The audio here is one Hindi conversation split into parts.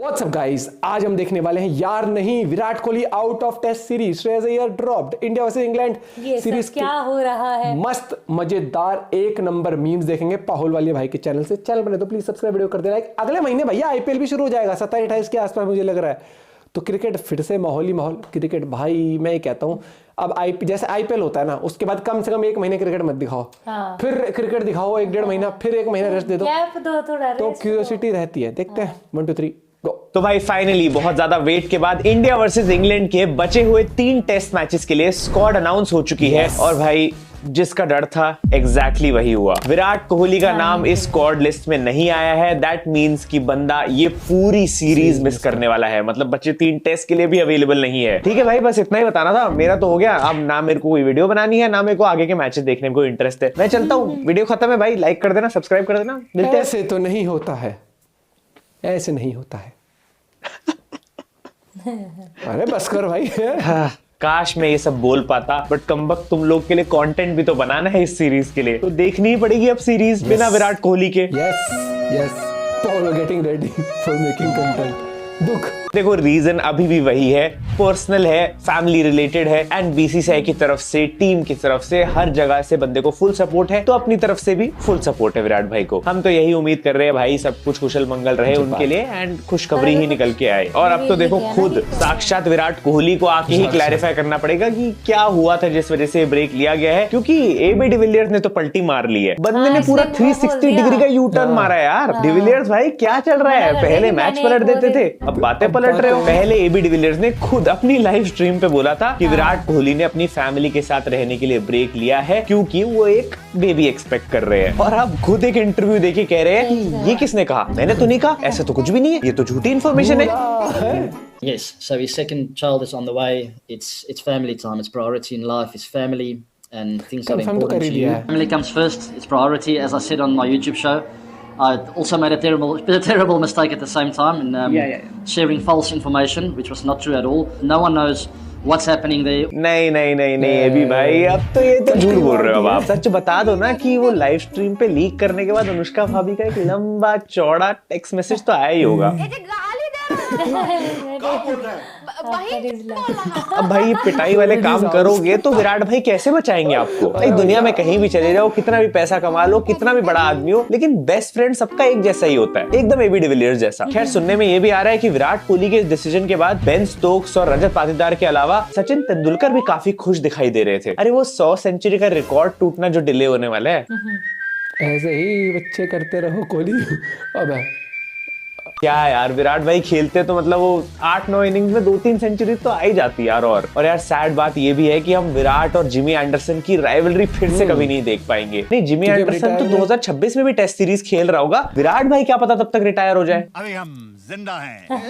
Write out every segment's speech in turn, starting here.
व्हाट्सअप गाइस, आज हम देखने वाले हैं यार नहीं Virat Kohli out of test series, Shreyas Iyer dropped, India versus England series क्या हो रहा है। मस्त मजेदार एक नंबर मीम्स देखेंगे पाहुल वाले भाई के चैनल से। चैनल बने तो प्लीज सब्सक्राइब, वीडियो कर देना लाइक। अगले महीने भैया आईपीएल भी शुरू हो जाएगा 27-28 के आसपास मुझे लग रहा है, तो क्रिकेट फिर से माहौल ही माहौल। क्रिकेट भाई मैं ये कहता हूँ अब जैसे आईपीएल होता है ना, उसके बाद कम से कम एक महीने क्रिकेट मत दिखाओ। हाँ। फिर क्रिकेट दिखाओ 1-1.5 महीना, फिर एक महीना रेस्ट दे दो, थोड़ा तो क्यूरियोसिटी रहती है। देखते हैं 1 2 3 गो। तो भाई फाइनली बहुत ज्यादा वेट के बाद इंडिया वर्सेस इंग्लैंड के बचे हुए 3 टेस्ट मैचेस के लिए स्क्वाड अनाउंस हो चुकी है। और भाई जिसका डर था एग्जैक्टली वही हुआ। विराट कोहली का नाम इस स्क्वाड लिस्ट में नहीं आया है। दैट मींस कि बंदा ये पूरी सीरीज मिस करने वाला है, मतलब बच्चे 3 टेस्ट के लिए भी अवेलेबल नहीं है। ठीक है भाई, बस इतना ही बताना था, मेरा तो हो गया। अब ना मेरे को कोई वीडियो बनानी है, ना मेरे को आगे के मैचेस देखने में कोई इंटरेस्ट है। मैं चलता हूँ, वीडियो खत्म है भाई। लाइक कर देना, सब्सक्राइब कर देना, मिलते हैं। ऐसे तो नहीं होता है, ऐसे नहीं होता है। अरे बस कर भाई। काश मैं ये सब बोल पाता, बट कमबख्त तुम लोग के लिए कंटेंट भी तो बनाना है इस सीरीज के लिए, तो देखनी ही पड़ेगी अब सीरीज बिना विराट कोहली के। Yes Paul getting ready for making content। दुख देखो रीजन अभी भी वही है, पर्सनल है, फैमिली रिलेटेड है, एंड बीसीसीआई की तरफ से, टीम की तरफ से, हर जगह से बंदे को फुल सपोर्ट है, तो अपनी तरफ से भी फुल सपोर्ट है विराट भाई को। हम तो यही उम्मीद कर रहे हैं भाई सब कुछ कुशल मंगल रहे उनके लिए, एंड खुशखबरी ही निकल के आए। और अब तो देखो खुद साक्षात विराट कोहली को आके ही क्लैरिफाई करना पड़ेगा कि क्या हुआ था जिस वजह से ब्रेक लिया गया है, क्योंकि एबी डिविलियर्स ने तो पलटी मार ली है। बंदे ने पूरा 360 डिग्री का यू टर्न मारा है यार। डिविलियर्स भाई क्या चल रहा है, पहले मैच पलट देते थे, अब बातें पलट रहे हो। पहले एबी डिविलियर्स ने खुद अपनी लाइव स्ट्रीम पे बोला था कि विराट कोहली ने अपनी फैमिली के साथ रहने के लिए ब्रेक लिया है क्योंकि वो एक बेबी एक्सपेक्ट कर रहे हैं। और अब खुद एक इंटरव्यू देके कह रहे हैं कि ये किसने कहा, मैंने तो नहीं कहा, ऐसा तो कुछ भी नहीं है, ये तो झूठी इंफॉर्मेशन है। Yes, so his second child is on the way. It's family time. It's priority in life. It's family and things that are important to you. Family comes first. It's priority. As I said on my YouTube show, I also made a terrible mistake at the same time in sharing false information, which was not true at all. No one knows what's happening there. नहीं अभी भाई, अब तो ये तो झूठ बोल रहे हो। अब आप सच बता दो ना कि वो लाइव स्ट्रीम पे लीक करने के बाद अनुष्का भाभी का एक लंबा चौड़ा टेक्स्ट मैसेज तो आया ही होगा। अब भाई पिटाई वाले काम करोगे तो विराट भाई कैसे बचाएंगे आपको? भाई दुनिया में कहीं भी चले जाओ, कितना भी पैसा कमा लो, कितना भी बड़ा आदमी हो, लेकिन बेस्ट फ्रेंड सबका एक जैसा ही होता है, एकदम एबी डिविलियर्स जैसा। खैर सुनने में ये भी आ रहा है कि विराट कोहली के इस डिसीजन के बाद बेन स्टोक्स और रजत पाटीदार के अलावा सचिन तेंदुलकर भी काफी खुश दिखाई दे रहे थे। अरे वो 100 सेंचुरी का रिकॉर्ड टूटना जो डिले होने वाला है, ऐसे ही बच्चे करते रहो कोहली। अब क्या यार विराट भाई खेलते तो मतलब वो 8-9 इनिंग्स में 2-3 सेंचुरी तो आ ही जाती यार। और यार सैड बात ये भी है कि हम विराट और जिमी एंडरसन की राइवलरी फिर से कभी नहीं देख पाएंगे। नहीं, जिमी एंडरसन तो 2026 में भी टेस्ट सीरीज खेल रहा होगा, विराट भाई क्या पता तब तक रिटायर हो जाए। अभी हम जिंदा हैं।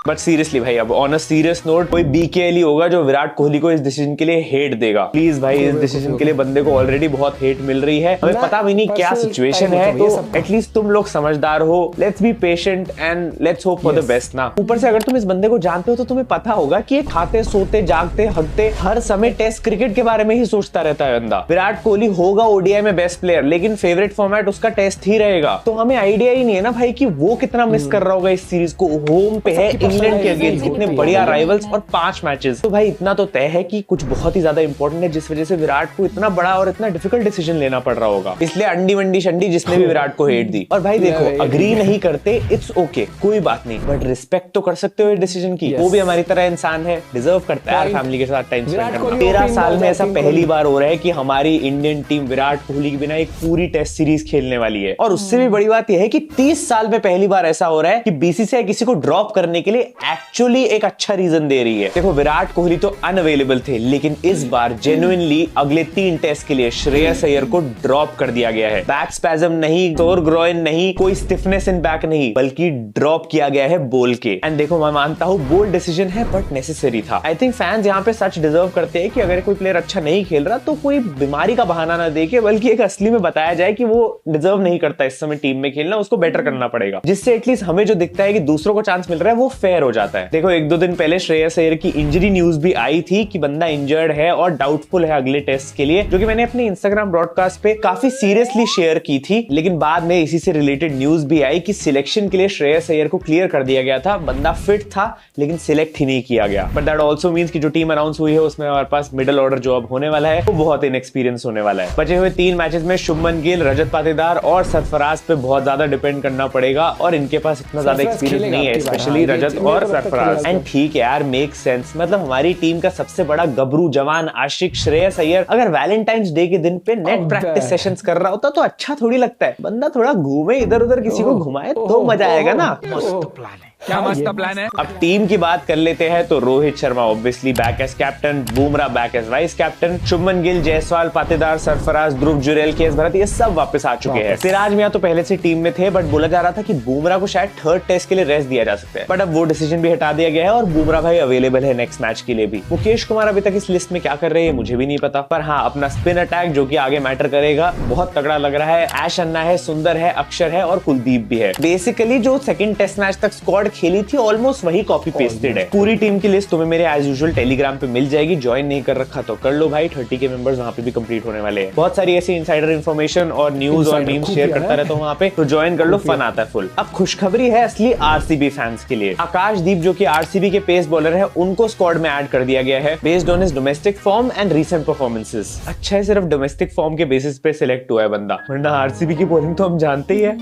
बट सीरियसली भाई, अब ऑन अ सीरियस नोट, कोई बीकेएल ही होगा जो विराट कोहली को इस डिसीजन के लिए हेट देगा। प्लीज भाई, इस डिसीजन के लिए बंदे को ऑलरेडी बहुत हेट मिल रही है, हमें पता भी नहीं क्या सिचुएशन है, तो एटलीस्ट तुम लोग समझदार हो, let's be patient and let's hope for the best ना। ऊपर से अगर तुम इस बंदे को जानते हो तो तुम्हें पता होगा कि ये खाते सोते जागते हगते हर समय टेस्ट क्रिकेट के बारे में ही सोचता रहता है बंदा। विराट कोहली होगा ओडीआई में बेस्ट प्लेयर, लेकिन फेवरेट फॉर्मेट उसका टेस्ट ही रहेगा, तो हमें आइडिया ही नहीं है ना भाई कि वो कितना मिस कर रहा होगा इस सीरीज को। होम पे है इंग्लैंड के अगेंस्ट, इतने बढ़िया राइवल्स और 5 मैचेस, तो भाई इतना तो तय है कि कुछ बहुत ही ज्यादा इंपॉर्टेंट है, जिस वजह से विराट को इतना बड़ा और इतना डिफिकल्ट डिसीजन लेना पड़ रहा होगा। इसलिए अंडी वंडी शंडी जिसने भी विराट को हेट दी, और भाई देखो अग्री नहीं करते, इट्स ओके, कोई बात नहीं, बट रिस्पेक्ट तो कर सकते हो इस डिसीजन की। वो भी हमारी तरह इंसान है, डिजर्व करता है फैमिली के साथ टाइम स्पेंड करना। 13 साल में ऐसा पहली बार हो रहा है कि हमारी इंडियन टीम विराट कोहली के बिना एक पूरी टेस्ट सीरीज खेलने वाली है। और उससे भी बड़ी बात यह है कि 30 साल में पहली बार ऐसा हो रहा है कि बीसीसीआई किसी को ड्रॉप करने के लिए एक्चुअली एक अच्छा रीजन दे रही है। देखो विराट कोहली तो अनअवेलेबल थे, लेकिन इस बार जेन्युइनली अगले 3 टेस्ट के लिए श्रेयस अय्यर को ड्रॉप कर दिया गया है। बैक स्पैज्म नहीं, सोर ग्रोइन नहीं, कोई स्टिफनेस इन बैक नहीं, बल्कि ड्रॉप किया गया है बोल के। एंड देखो मैं मानता हूँ बोल्ड डिसीजन है, बट नेसेसरी था। आई थिंक फैंस यहाँ पे सच डिजर्व करते हैं कि अगर कोई प्लेयर अच्छा नहीं खेल रहा तो कोई बीमारी का बहाना ना देके, बल्कि एक असली में बताया जाए कि वो डिजर्व नहीं करता इस समय टीम में खेलना, उसको बेटर करना पड़ेगा, जिससे एटलीस्ट हमें जो दिखता है कि दूसरों को चांस मिल रहा है वो फेयर हो जाता है। देखो 1-2 दिन पहले श्रेयस अय्यर की इंजरी न्यूज भी आई थी कि बंदा इंजर्ड है और डाउटफुल है अगले टेस्ट के लिए, जो कि मैंने अपने इंस्टाग्राम ब्रॉडकास्ट पे काफी सीरियसली शेयर की थी। लेकिन बाद में इसी से रिलेटेड न्यूज भी आई कि सिलेक्शन के लिए श्रेयस श्रेयस अय्यर को क्लियर कर दिया गया था, बंदा फिट था लेकिन सिलेक्ट ही नहीं किया गया। बट दैट ऑल्सो मीन्स कि जो टीम अनाउंस हुई है उसमें हमारे पास मिडिल ऑर्डर जो अब होने वाला है वो बहुत इनएक्सपीरियंस होने वाला है। बचे हुए 3 मैचेस में शुभमन गिल, रजत पाटीदार और सरफराज पे बहुत ज्यादा डिपेंड करना पड़ेगा और इनके पास इतना ज्यादा एक्सपीरियंस नहीं है, स्पेशली रजत और सरफराज। एंड ठीक है यार, मेक सेंस, मतलब हमारी टीम का सबसे बड़ा गबरू जवान आशिक श्रेयस अय्यर अगर वैलेंटाइंस डे के दिन पे नेट प्रैक्टिस सेशंस कर रहा होता तो अच्छा थोड़ी लगता है। बंदा थोड़ा घूमे इधर उधर, किसी को घुमाए तो मजा आएगा ना। मस्त प्लान है, क्या मस्त प्लान है। अब टीम की बात कर लेते हैं तो Rohit Sharma obviously back as captain, Bumrah back as vice captain, Shubman Gill, Jaiswal, Patidar, Sarfaraz, Dhruv Jurel, KS Bharat ये सब वापस आ चुके हैं। सिराज मियां तो पहले से टीम में थे बट बोला जा रहा था कि बुमराह को शायद 3rd टेस्ट के लिए रेस्ट दिया जा सकता है, बट अब वो डिसीजन भी हटा दिया गया है और बुमराह भाई अवेलेबल है नेक्स्ट मैच के लिए भी। मुकेश कुमार अभी तक इस लिस्ट में क्या कर रहे हैं मुझे भी नहीं पता, पर हाँ अपना स्पिन अटैक जो कि आगे मैटर करेगा बहुत तगड़ा लग रहा है। ऐश अन्ना है, सुंदर है, अक्षर है और कुलदीप भी है। बेसिकली जो 2nd टेस्ट मैच तक स्क्वाड खेली थी ऑलमोस्ट वही कॉपी पेस्टेड है। पूरी टीम की लिस्ट तुम्हें मेरे एज यूजुअल टेलीग्राम पे मिल जाएगी, ज्वाइन नहीं कर रखा तो कर लो भाई, 30 के मेंबर्स वहां पे भी कंप्लीट होने वाले हैं। बहुत सारी ऐसी इनसाइडर इन्फॉर्मेशन और न्यूज और मीम्स शेयर करता रहता हूं वहां पे, तो ज्वाइन कर लो, फन आता है फुल। अब खुशखबरी है असली आरसीबी फैंस के लिए। आकाशदीप जो कि आरसीबी के पेस बॉलर है उनको स्क्वाड में ऐड कर दिया गया है based on his domestic form and recent performances. अच्छा है सिर्फ डोमेस्टिक फॉर्म के बेसिस पे सिलेक्ट हुआ है बंदा, वरना आरसीबी की बॉलिंग तो हम जानते ही है।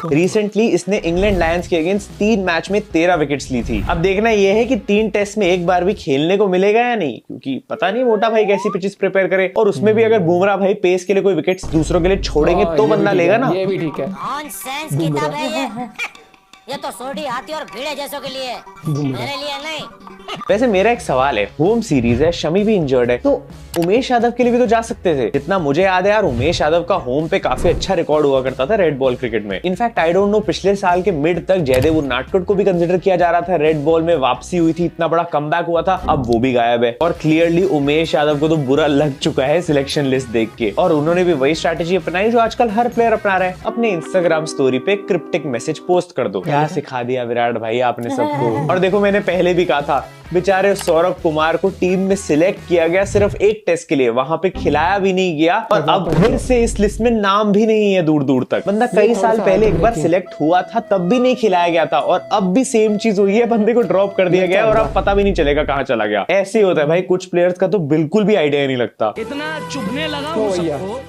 रिसेंटली इसने इंग्लैंड लायंस के अगेंस्ट 3 मैच में 13 विकेट्स ली थी। अब देखना यह है कि 3 टेस्ट में एक बार भी खेलने को मिलेगा या नहीं, क्योंकि पता नहीं मोटा भाई कैसी पिचेस प्रिपेयर करे, और उसमें भी अगर बुमराह भाई पेस के लिए कोई विकेट्स दूसरों के लिए छोड़ेंगे तो बंदा लेगा ना। ये भी ठीक है, नॉनसेंस किताब है ये तो सोडी हाथी और भीड़े जैसों के लिए, मेरे लिए नहीं। वैसे मेरा एक सवाल है, होम सीरीज है, शमी भी इंजर्ड है, तो उमेश यादव के लिए भी तो जा सकते थे। जितना मुझे याद है यार उमेश यादव का होम पे काफी अच्छा रिकॉर्ड हुआ करता था रेड बॉल क्रिकेट में। इनफैक्ट आई डोंट नो पिछले साल के मिड तक जयदेव उनादकट को भी कंसिडर किया जा रहा था, रेड बॉल में वापसी हुई थी, इतना बड़ा कमबैक हुआ था, अब वो भी गायब है। और क्लियरली उमेश यादव को तो बुरा लग चुका है सिलेक्शन लिस्ट देख के, और उन्होंने भी वही स्ट्रैटेजी अपनाई जो आजकल हर प्लेयर अपना रहा है, अपने इंस्टाग्राम स्टोरी पे क्रिप्टिक मैसेज पोस्ट कर दो। क्या सिखा दिया विराट भाई आपने सबको। और देखो मैंने पहले भी कहा था, बेचारे सौरभ कुमार को टीम में सिलेक्ट किया गया सिर्फ एक टेस्ट के लिए, वहां पे खिलाया भी नहीं गया, और अब फिर से इस लिस्ट में नाम भी नहीं है दूर दूर तक। बंदा कई साल पहले एक बार सिलेक्ट हुआ था तब भी नहीं खिलाया गया था, और अब भी सेम चीज हुई है, बंदे को ड्रॉप कर दिया गया और अब पता भी नहीं चलेगा कहां चला गया। ऐसे ही होता है भाई, कुछ प्लेयर्स का तो बिल्कुल भी आइडिया नहीं लगता। इतना चुभने लगा वो सबको,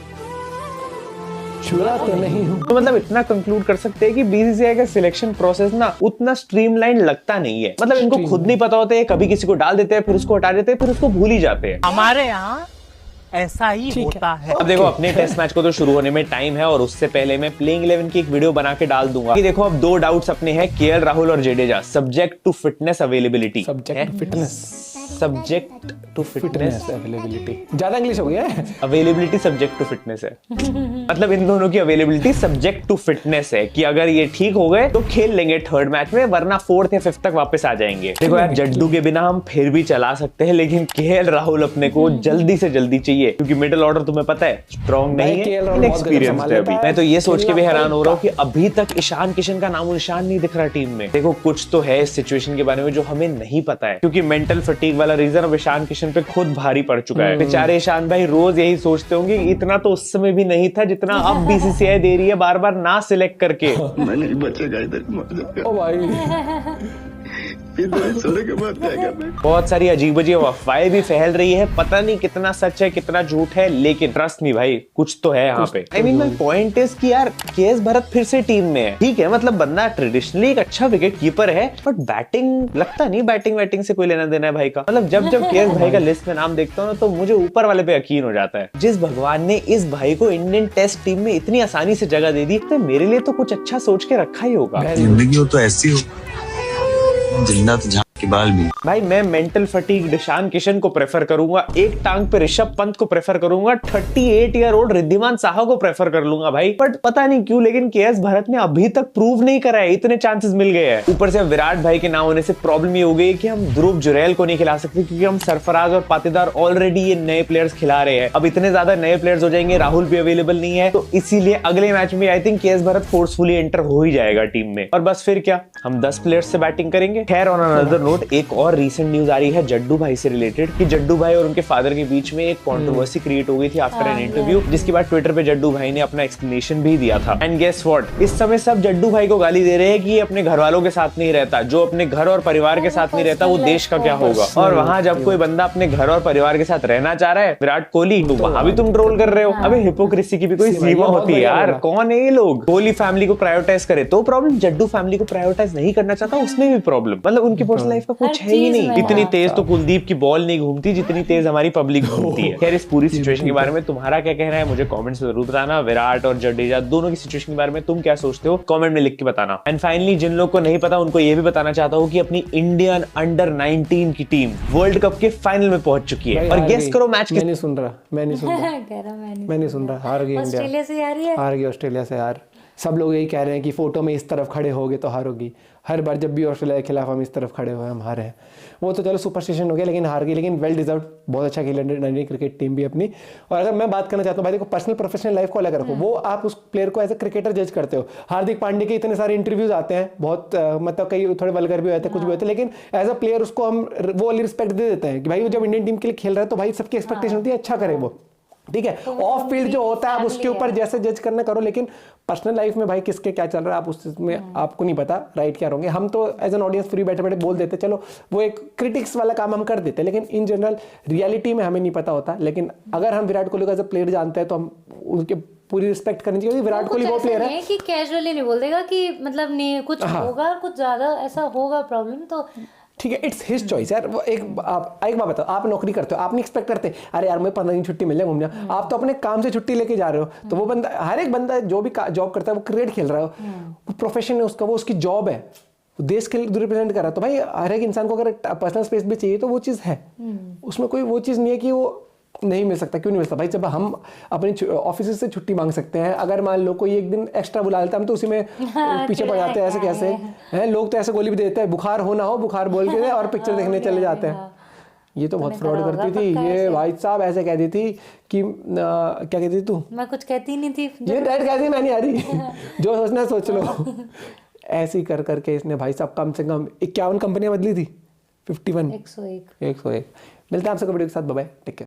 छुरा तो नहीं हूं। तो मतलब इतना कंक्लूड कर सकते हैं कि बीसीसीआई का सिलेक्शन प्रोसेस ना उतना स्ट्रीमलाइन लगता नहीं है। मतलब इनको खुद नहीं पता होता है, कभी किसी को डाल देते हैं, फिर उसको हटा देते हैं, फिर उसको भूल ही जाते हैं। हमारे यहाँ ऐसा ही होता है। अब देखो अपने टेस्ट मैच को तो शुरू होने में टाइम है, और उससे पहले मैं प्लेइंग 11 की एक वीडियो बना के डाल दूंगा। कि देखो अब 2 डाउट्स अपने हैं, केएल राहुल और Jadeja, subject to fitness availability. Subject to fitness availability, ज्यादा इंग्लिश हो गया है। अवेलेबिलिटी सब्जेक्ट टू फिटनेस है। मतलब इन दोनों की अवेलेबिलिटी सब्जेक्ट टू फिटनेस है कि अगर ये ठीक हो गए तो खेल लेंगे 3rd मैच में, वरना 4th या 5th तक वापस आ जाएंगे। देखो यार जड्डू के बिना हम फिर भी चला सकते हैं, लेकिन केएल राहुल अपने को जल्दी से जल्दी चाहिए, क्योंकि मिडिल ऑर्डर तुम्हें पता है स्ट्रॉन्ग नहीं है, इनएक्सपीरियंस्ड है अभी। मैं तो ये सोच के भी हैरान हो रहा हूँ कि अभी तक ईशान किशन का नामो निशान नहीं दिख रहा टीम में। देखो कुछ तो है इस सिचुएशन के बारे में जो हमें नहीं पता है, क्योंकि मेंटल फटीग वाला रीजन अब ईशान किशन पे खुद भारी पड़ चुका है। बेचारे ईशान भाई रोज यही सोचते होंगे इतना तो उस समय भी नहीं था जितना अब बीसीसीआई दे रही है बार बार ना सिलेक्ट करके। मैं नहीं बचेगा इधर, ओ भाई बहुत सारी अजीब अजीब अफवाहें भी फैल रही है, पता नहीं कितना सच है कितना झूठ है, लेकिन ट्रस्ट मी भाई कुछ तो है यहाँ पे। I mean my point is कि यार केएस भरत फिर से टीम में है, ठीक है, मतलब बंदा ट्रेडिशनली एक अच्छा विकेट कीपर है, बट बैटिंग लगता नहीं बैटिंग से कोई लेना देना है भाई का। मतलब जब केएस भाई का लिस्ट में नाम देखता हूँ ना तो मुझे ऊपर वाले पे यकीन हो जाता है। जिस भगवान ने इस भाई को इंडियन टेस्ट टीम में इतनी आसानी से जगह दे दी, तो मेरे लिए तो कुछ अच्छा सोच के रखा ही होगा। जिंदगी हो तो ऐसी हो, जिंदा तो झांक के बाल भी। भाई मैं मेंटल फटीग ईशान किशन को प्रेफर करूंगा, एक टांग पे ऋषभ पंत को प्रेफर करूंगा, 38 ईयर ओल्ड रिद्धिमान साहा को प्रेफर कर लूंगा भाई। बट पता नहीं क्यों लेकिन केएस भरत ने अभी तक प्रूव नहीं करा है, इतने चांसेस मिल गए हैं। ऊपर से विराट भाई के ना होने से प्रॉब्लम ये हो गई कि हम ध्रुव जुरैल को नहीं खिला सकते, क्योंकि हम सरफराज और पाटीदार ऑलरेडी ये नए प्लेयर्स खिला रहे हैं। अब इतने ज्यादा नए प्लेयर्स हो जाएंगे, राहुल भी अवेलेबल नहीं है, तो इसीलिए अगले मैच में I think KS Bharat forcefully enter हो ही जाएगा टीम में, और बस फिर क्या हम 10 प्लेयर्स से बैटिंग करेंगे। खैर ऑन अनदर नोट नोट एक और रीसेंट न्यूज आ रही है जड्डू भाई से रिलेटेड कि जड्डू भाई और उनके फादर के बीच में एक कंट्रोवर्सी क्रिएट हो गई थी आफ्टर एन इंटरव्यू, जिसके बाद ट्विटर पे जड्डू भाई ने अपना एक्सप्लेनेशन भी दिया था। एंड गेस व्हाट, इस समय सब जड्डू भाई को गाली दे रहे हैं कि ये अपने घर वालों के साथ नहीं रहता, जो अपने घर और परिवार के साथ नहीं रहता वो देश का क्या होगा। और वहां जब कोई बंदा अपने घर और परिवार के साथ रहना चाह रहा है, विराट कोहली, तो वहां भी तुम ट्रोल कर रहे हो। अबे हिपोक्रेसी की भी कोई सीमा होती है यार। कौन है ये लोग? कोहली फैमिली को प्रायोरिटाइज करे तो प्रॉब्लम, जड्डू फैमिली को प्रायोरिटाइज नहीं करना चाहता उसमें भी प्रॉब्लम। मतलब उनकी पर्सनल लाइफ का कुछ है ही नहीं। इतनी तेज तो कुलदीप की बॉल नहीं घूमती जितनी तेज हमारी पब्लिक घूमती है। खैर इस पूरी सिचुएशन के बारे में तुम्हारा क्या कहना है मुझे कमेंट्स में जरूर बताना। विराट और जडेजा दोनों की सिचुएशन के बारे में तुम क्या सोचते हो कमेंट में लिख के बताना। एंड फाइनली जिन लोग को नहीं पता उनको ये भी बताना चाहता हूँ कि अपनी इंडियन अंडर 19 की टीम वर्ल्ड कप के फाइनल में पहुंच चुकी है। और गेस करो मैच मैं नहीं सुन रहा मैं नहीं सुन रहा हार गई इंडिया। ऑस्ट्रेलिया से हारी है। हार गई ऑस्ट्रेलिया से यार। सब लोग यही कह रहे हैं कि फोटो में इस तरफ खड़े होगे तो हारोगी। हर बार जब भी ऑस्ट्रेलिया के खिलाफ हम इस तरफ खड़े हुए हम हारे हैं। वो तो चलो सुपरस्टिशन हो गया लेकिन हार गई। लेकिन वेल डिजर्व, बहुत अच्छा खेली इंडियन क्रिकेट टीम भी अपनी। और अगर मैं बात करना चाहता हूँ भाई देखो, पर्सनल प्रोफेशनल लाइफ को अलग रखो। वो आप उस प्लेयर को एज ए क्रिकेटर जज करते हो। हार्दिक पांड्या के इतने सारे इंटरव्यूज आते हैं, बहुत मतलब कई थोड़े वल्गर भी होते हैं, कुछ भी होते हैं, लेकिन एज अ प्लेयर उसको हम वो वाली रिस्पेक्ट दे देते हैं कि भाई वो जब इंडियन टीम के लिए खेल रहा है तो भाई सबकी एक्सपेक्टेशन होती है अच्छा करे वो, ठीक है। ऑफ फील्ड जो होता है आप उसके ऊपर जैसे जज करना करो, लेकिन पर्सनल लाइफ में भाई किसके क्या चल रहा है आप उसमें आपको नहीं पता राइट क्या होंगे। हम तो एज एन ऑडियंस फ्री बैठे बैठे बोल देते, चलो वो एक क्रिटिक्स वाला काम हम कर देते, लेकिन इन जनरल रियलिटी में हमें नहीं पता होता। लेकिन अगर हम विराट कोहली को एज अ प्लेयर जानते हैं तो हम उनके पूरी रिस्पेक्ट करनी चाहिए। विराट कोहली वो प्लेयर है कि कैजुअली नहीं बोल देगा कि मतलब नहीं कुछ होगा, कुछ ज्यादा ऐसा होगा प्रॉब्लम तो ठीक है, इट्स हिज चॉइस यार। वो एक बात बताओ, आप नौकरी करते हो, आप नहीं एक्सपेक्ट करते अरे यार मुझे 15 दिन छुट्टी मिल जाए घूमने। आप तो अपने काम से छुट्टी लेके जा रहे हो। तो वो बंदा, हर एक बंदा जो भी जॉब करता है वो क्रिकेट खेल रहा है, वो प्रोफेशन है उसका, वो उसकी जॉब है, देश के लिए रिप्रेजेंट कर रहा है। तो भाई हर एक इंसान को अगर पर्सनल स्पेस भी चाहिए तो वो चीज़ है, उसमें कोई वो चीज़ नहीं है कि वो नहीं मिल सकता। क्यों नहीं मिल सकता भाई? जब हम अपनी ऑफिस से छुट्टी मांग सकते हैं, अगर मान लो कोई एक दिन एक्स्ट्रा बुला लेता हम तो उसी में पीछे पड़ जाते हैं। ऐसे कैसे हैं लोग? तो ऐसे गोली भी देते हैं, बुखार हो ना हो बुखार बोल के और पिक्चर देखने चले जाते हैं। ये तो बहुत फ्रॉड करती थी ये भाई साहब। ऐसे कहती थी कि क्या कहती थी तू? मैं कुछ कहती नहीं थी, ये डायरेक्ट कहती मैं नहीं आ रही जो सोचना सोच लो। ऐसे ही कर करके इसने भाई साहब कम से कम 51 कंपनियां बदली थी। 51 101 मिलते हैं आपसे वीडियो के साथ। Bye bye, take care.